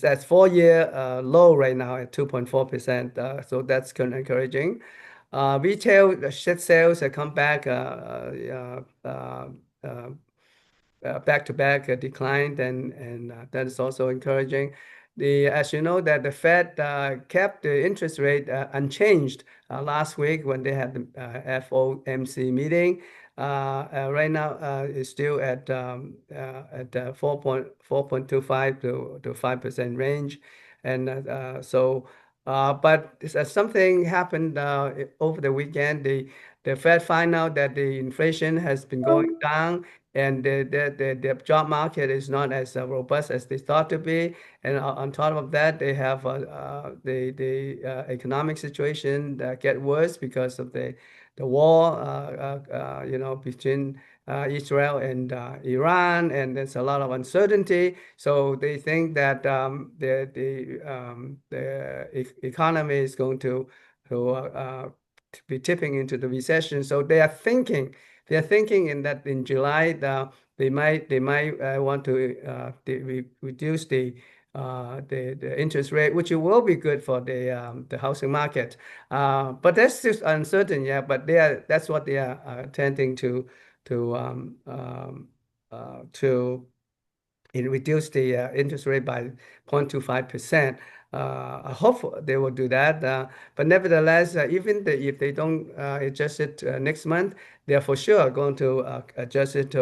that 4-year low right now at 2.4%. So that's kind of encouraging. Retail sales have come back to back declined, and that is also encouraging. As you know, that the Fed kept the interest rate unchanged last week when they had the FOMC meeting. Right now, it's still at 4.25 to 5% range, and but something happened over the weekend. The Fed find out that the inflation has been going down, and the job market is not as robust as they thought to be. And on top of that, they have the economic situation that get worse because of the war, between Israel and Iran, and there's a lot of uncertainty. So they think that the economy is going to be tipping into the recession. So they are thinking in July they might want to reduce the interest rate, which will be good for the housing market. But that's just uncertain, yeah. But that's what they are tending to reduce the interest rate by 0.25%. I hope they will do that. But nevertheless, even if they don't adjust it next month, they are for sure going to adjust it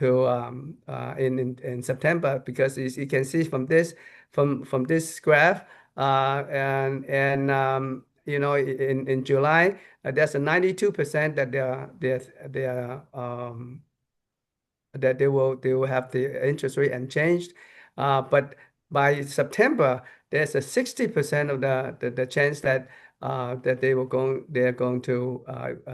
in September, because you can see from this graph, in July, there's a 92% that they will have the interest rate unchanged. But by September, there's a 60% of the chance that that they're going to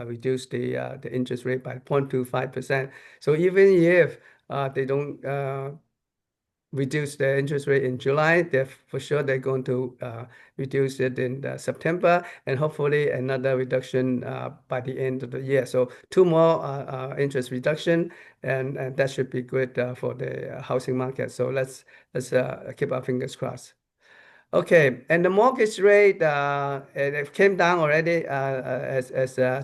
reduce the interest rate by 0.25%. So even if they don't reduce the interest rate in July, they're going to reduce it in September, and hopefully another reduction by the end of the year. So two more interest reduction, and that should be good for the housing market. So let's keep our fingers crossed. Okay, and the mortgage rate it came down already, as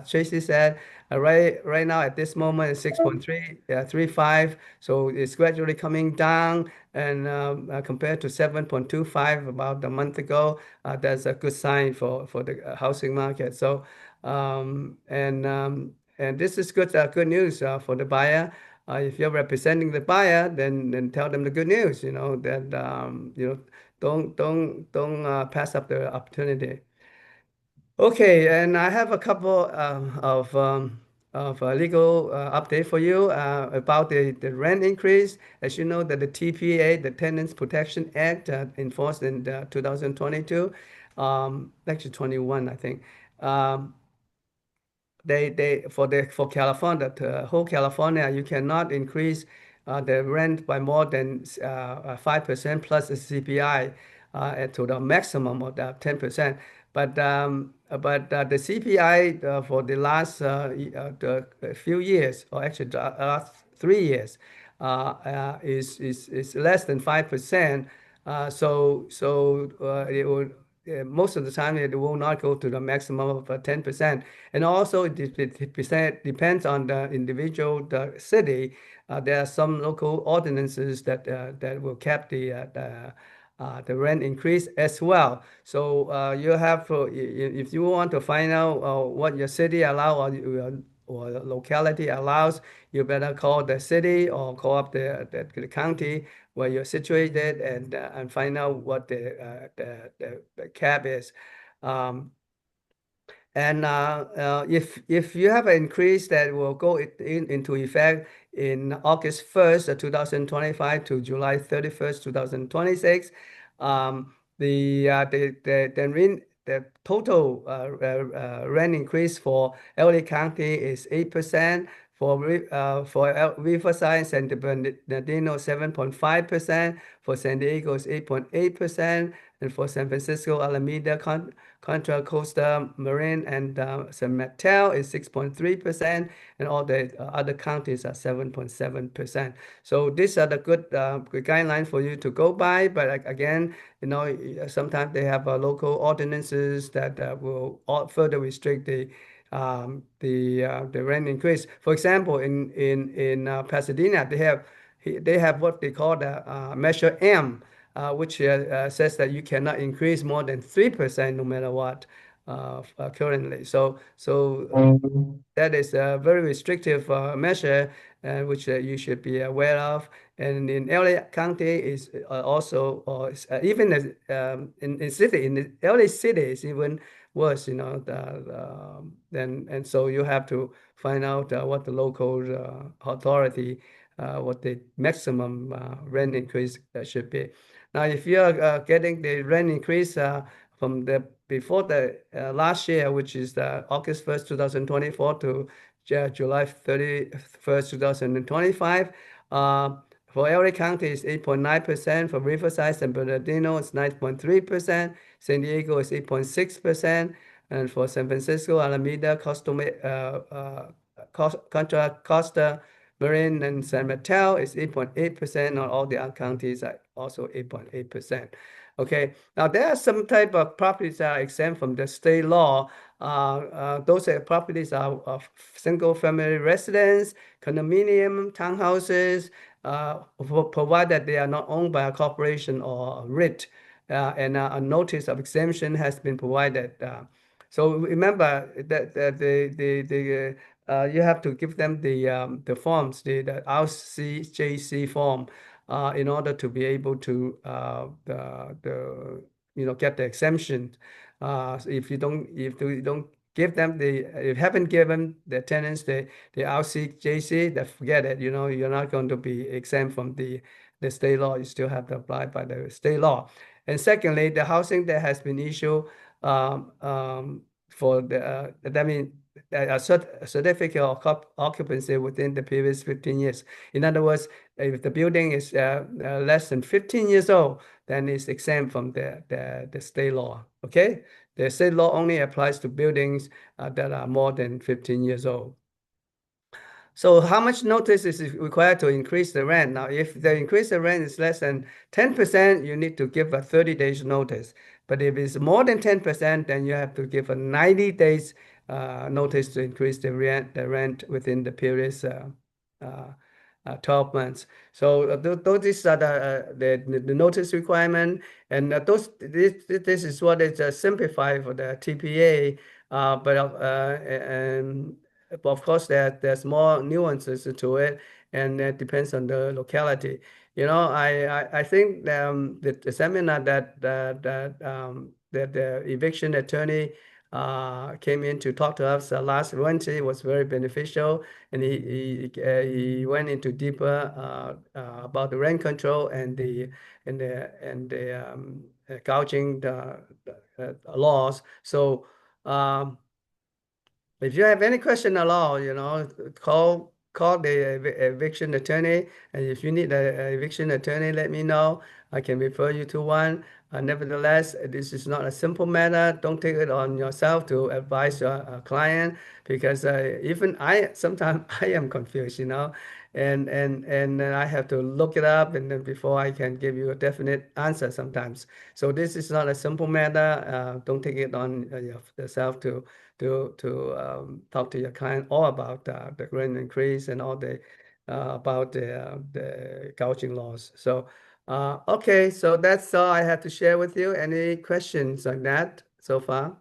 Tracy said. Right now at this moment it's 6.35, so it's gradually coming down, and compared to 7.25 about a month ago, that's a good sign for the housing market. So and this is good news for the buyer. If you're representing the buyer, then tell them the good news. You know that don't pass up the opportunity. Okay, and I have a couple of legal update for you about the rent increase. As you know, that the TPA, the Tenants Protection Act, enforced in 2022, actually 21, I think. For California, the whole California, you cannot increase the rent by more than 5% plus the CPI to the maximum of the 10%. But the CPI for the last the few years, or actually the last 3 years, is less than 5%. So it will. Most of the time, it will not go to the maximum of 10%. And also, it depends on the individual city. There are some local ordinances that will cap the rent increase as well. So you have to, if you want to find out what your city allow or locality allows, you better call the city or call up the county where you're situated, and find out what the cap is. And if you have an increase that will go into effect in August 1st, 2025 to July 31st, 2026, the total rent increase for LA County is 8%. For Riverside and San Bernardino, 7.5%. For San Diego, is 8.8%. And for San Francisco, Alameda, Contra Costa, Marin, and San Mateo is 6.3%, and all the other counties are 7.7%. So these are the good guidelines for you to go by. But again, sometimes they have local ordinances that will further restrict the rent increase. For example, in Pasadena, they have what they call the Measure M, which says that you cannot increase more than 3% no matter what currently. So that is a very restrictive measure, which you should be aware of. And in LA County is also, or even as in the LA City is even worse, and so you have to find out what the local authority, what the maximum rent increase should be. Now, if you are getting the rent increase from before the last year, which is the August 1st, 2024 to July 31st, 2025, for LA County is 8.9%. For Riverside, San Bernardino is 9.3%. San Diego is 8.6%. And for San Francisco, Alameda, Contra Costa, Marin, and San Mateo is 8.8%. And all the other counties are also 8.8%. Okay, now there are some type of properties that are exempt from the state law. Those properties are of single-family residence, condominium, townhouses, provided they are not owned by a corporation or a REIT, and a notice of exemption has been provided. So remember that you have to give them the forms, the RCJC form, in order to be able to get the exemption. If you don't give them if you haven't given the tenants the RCJC, then forget it. You're not going to be exempt from the the state law. You still have to apply by the state law. And secondly, the housing that has been issued for the that means a certificate of occupancy within the previous 15 years. In other words, if the building is less than 15 years old, then it's exempt from the state law. Okay, the state law only applies to buildings that are more than 15 years old. So how much notice is required to increase the rent? Now, if the increase the rent is less than 10%, you need to give a 30 days notice. But if it's more than 10%, then you have to give a 90 days notice to increase the rent within the previous 12 months. So those are the notice requirement, and this is what is simplified for the TPA. And of course, there's more nuances to it, and it depends on the locality. You know, I think the seminar that the eviction attorney came in to talk to us last Wednesday was very beneficial, and he went into deeper about the rent control and the gouging laws. So. If you have any question at all, you know, call the eviction attorney, and if you need an eviction attorney, let me know. I can refer you to one. Nevertheless, this is not a simple matter. Don't take it on yourself to advise your client, because even sometimes I am confused, you know, and I have to look it up, and then before I can give you a definite answer sometimes. So this is not a simple matter. Don't take it on yourself to talk to your client all about the rent increase and all the about the gouging laws. So okay, so that's all I have to share with you. Any questions on that so far?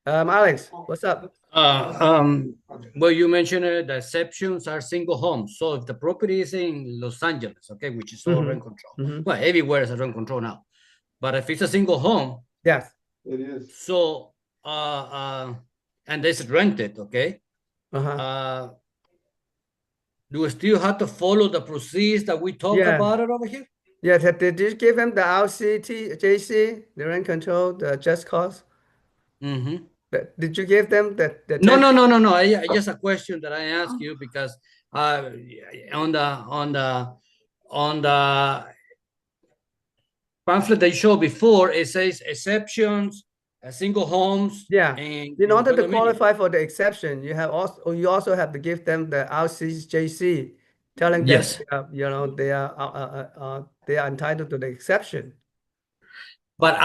Alex, what's up? Well, you mentioned the exceptions are single homes. So if the property is in Los Angeles, okay, which is all rent control. Well, everywhere is a rent control now. But if it's a single home, yes, it is. So and it's rented, okay. Do we still have to follow the procedures that we talked about it over here? Yeah, did you give him the RCTJC, the rent control, the just cause? Did you give them the No. I just a question that I asked you, because on the pamphlet they showed before, it says exceptions, single homes. Yeah. And in order to qualify for the exception, you also have to give them the RCJC, telling them you know they are entitled to the exception. But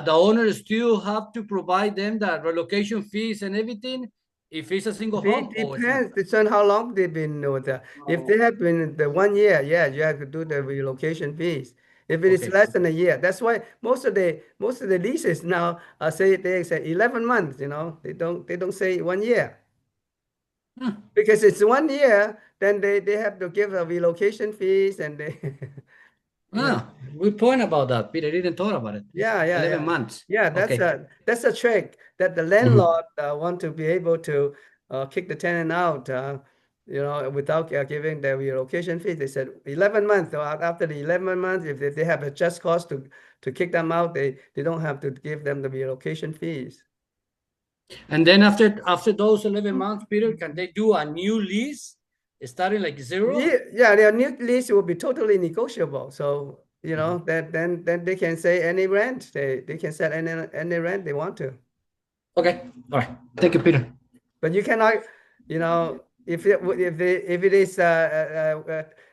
the owners still have to provide them the relocation fees and everything if it's a single home? Depends on how long they've been with that. If they have been the 1 year, yeah, you have to do the relocation fees. If it is less than a year, that's why most of the leases now say 11 months. You know, they don't say 1 year. Because it's 1 year, then they have to give a relocation fees, and they. Good point about that, Peter. I didn't thought about it. Yeah. 11 months. Yeah, that's a trick that the landlord want to be able to kick the tenant out, you know, without giving the relocation fee. They said 11 months. After the 11 months, if they have a just cause to kick them out, they don't have to give them the relocation fees. And then after those 11 months, Peter, can they do a new lease starting like zero? Yeah, their new lease will be totally negotiable. So you know then they can say any rent. They can set any rent they want to. Okay, all right. Thank you, Peter. But you cannot, you know, if it is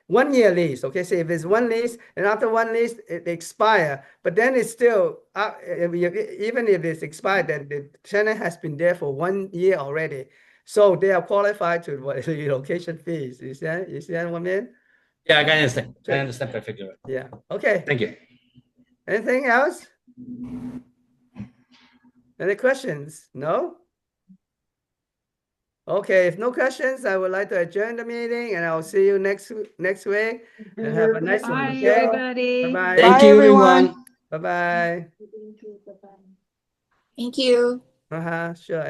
1 year lease, okay, say if it's 1 lease, and after 1 lease it expire, but then it's still even if it's expired, then the tenant has been there for 1 year already, so they are qualified to relocation fees. You see what I mean? Yeah, I understand. I understand perfectly. Yeah. Okay. Thank you. Anything else? Any questions? No? Okay, if no questions, I would like to adjourn the meeting, and I'll see you next week. And have a nice one. Bye, Okay? everybody. Bye-bye. Thank you, everyone. Bye-bye. Thank you. Sure.